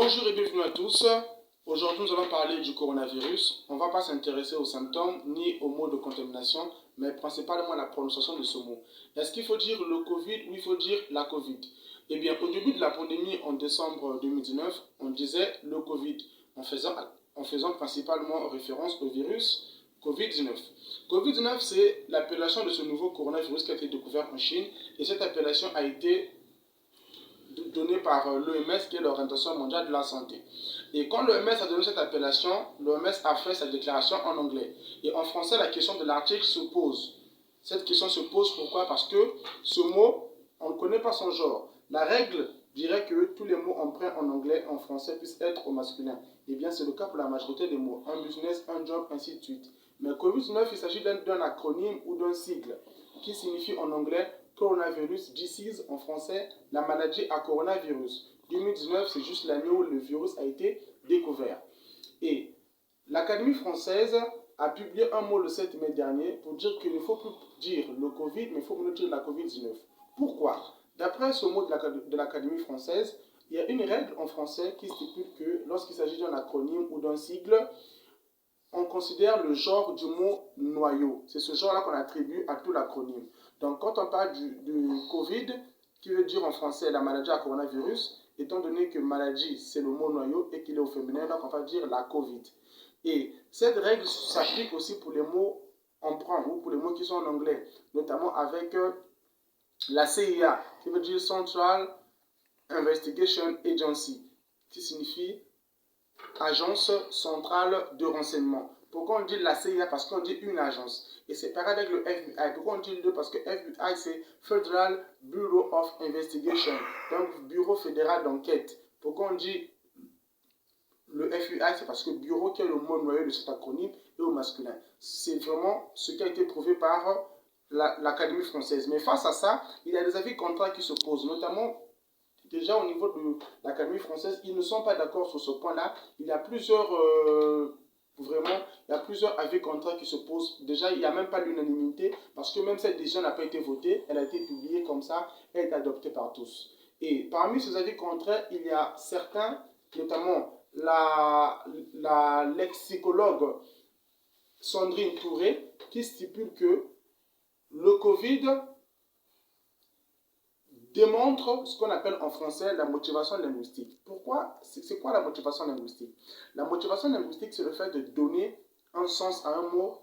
Bonjour et bienvenue à tous. Aujourd'hui, nous allons parler du coronavirus. On ne va pas s'intéresser aux symptômes ni aux mots de contamination, mais principalement à la prononciation de ce mot. Est-ce qu'il faut dire le Covid ou il faut dire la Covid? Eh bien, au début de la pandémie en décembre 2019, on disait le Covid en faisant principalement référence au virus Covid-19. Covid-19, c'est l'appellation de ce nouveau coronavirus qui a été découvert en Chine et cette appellation a été donnée par l'OMS qui est l'Organisation mondiale de la santé. Et quand l'OMS a donné cette appellation, l'OMS a fait sa déclaration en anglais. Et en français, la question de l'article se pose. Cette question se pose pourquoi? Parce que ce mot, on ne connaît pas son genre. La règle dirait que tous les mots emprunts en anglais, en français, puissent être au masculin. Eh bien, c'est le cas pour la majorité des mots. Un business, un job, ainsi de suite. Mais Covid-19, il s'agit d'un acronyme ou d'un sigle qui signifie en anglais Coronavirus Disease, en français, la maladie à coronavirus. 2019, c'est juste l'année où le virus a été découvert. Et l'Académie française a publié un mot le 7 mai dernier pour dire qu'il ne faut plus dire le Covid, mais il faut mieux dire la Covid-19. Pourquoi? D'après ce mot de l'Académie française, il y a une règle en français qui stipule que lorsqu'il s'agit d'un acronyme ou d'un sigle, on considère le genre du mot noyau. C'est ce genre-là qu'on attribue à tout l'acronyme. Donc, quand on parle du Covid, qui veut dire en français la maladie à coronavirus, étant donné que maladie, c'est le mot noyau et qu'il est au féminin, donc on va dire la Covid. Et cette règle s'applique aussi pour les mots emprunts ou pour les mots qui sont en anglais, notamment avec la CIA, qui veut dire Central Investigation Agency, qui signifie Agence centrale de renseignement. Pourquoi on dit la CIA? Parce qu'on dit une agence. Et c'est pareil avec le FBI. Pourquoi on dit le? Parce que FBI, c'est Federal Bureau of Investigation. Donc, Bureau fédéral d'enquête. Pourquoi on dit le FBI? C'est parce que bureau, qui est le mot noyau de cet acronyme, est au masculin. C'est vraiment ce qui a été prouvé par l'Académie française. Mais face à ça, il y a des avis contraires qui se posent, notamment déjà au niveau de l'Académie française, ils ne sont pas d'accord sur ce point-là. Il y a plusieurs avis contraires qui se posent. Déjà, il n'y a même pas l'unanimité parce que même cette décision n'a pas été votée, elle a été publiée comme ça, elle est adoptée par tous. Et parmi ces avis contraires, il y a certains, notamment la lexicologue Sandrine Touré, qui stipule que le Covid démontre ce qu'on appelle en français la motivation linguistique. Pourquoi? C'est quoi la motivation linguistique? La motivation linguistique, c'est le fait de donner un sens à un mot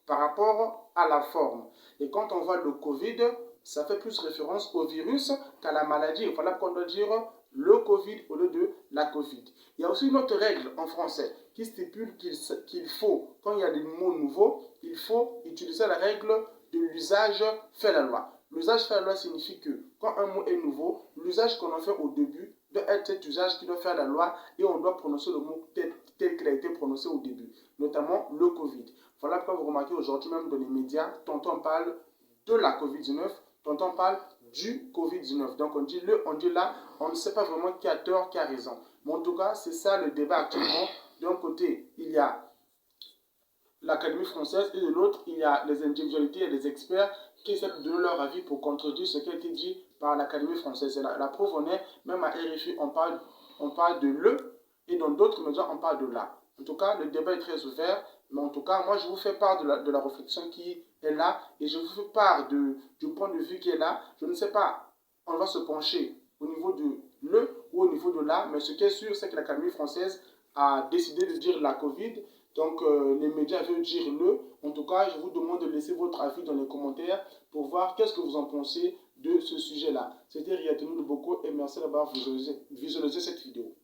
par rapport à la forme. Et quand on voit le Covid, ça fait plus référence au virus qu'à la maladie. Il fallait qu'on doit dire le Covid au lieu de la Covid. Il y a aussi une autre règle en français qui stipule qu'il faut, quand il y a des mots nouveaux, il faut utiliser la règle de l'usage fait la loi. L'usage fait la loi signifie que quand un mot est nouveau, l'usage qu'on en fait au début doit être cet usage qui doit faire la loi et on doit prononcer le mot tel qu'il a été prononcé au début, notamment le Covid. Voilà pourquoi vous remarquez aujourd'hui même dans les médias, tantôt on parle de la Covid-19, tantôt on parle du Covid-19. Donc on dit le, on dit là, on ne sait pas vraiment qui a tort, qui a raison. Mais en tout cas, c'est ça le débat actuellement. D'un côté, il y a l'Académie française et de l'autre, il y a les individualités et les experts qui essaient de donner leur avis pour contredire ce qui a été dit par l'Académie française. Et la preuve en est, même à RFI, on parle de le et dans d'autres médias, on parle de la. En tout cas, le débat est très ouvert, mais en tout cas, moi, je vous fais part de la réflexion qui est là et je vous fais part du point de vue qui est là. Je ne sais pas, on va se pencher au niveau de le ou au niveau de la, mais ce qui est sûr, c'est que l'Académie française a décidé de dire la Covid. Donc, les médias veulent dire le. En tout cas, je vous demande de laisser votre avis dans les commentaires pour voir qu'est-ce que vous en pensez de ce sujet-là. C'était Riyad Boko et merci d'avoir visualisé cette vidéo.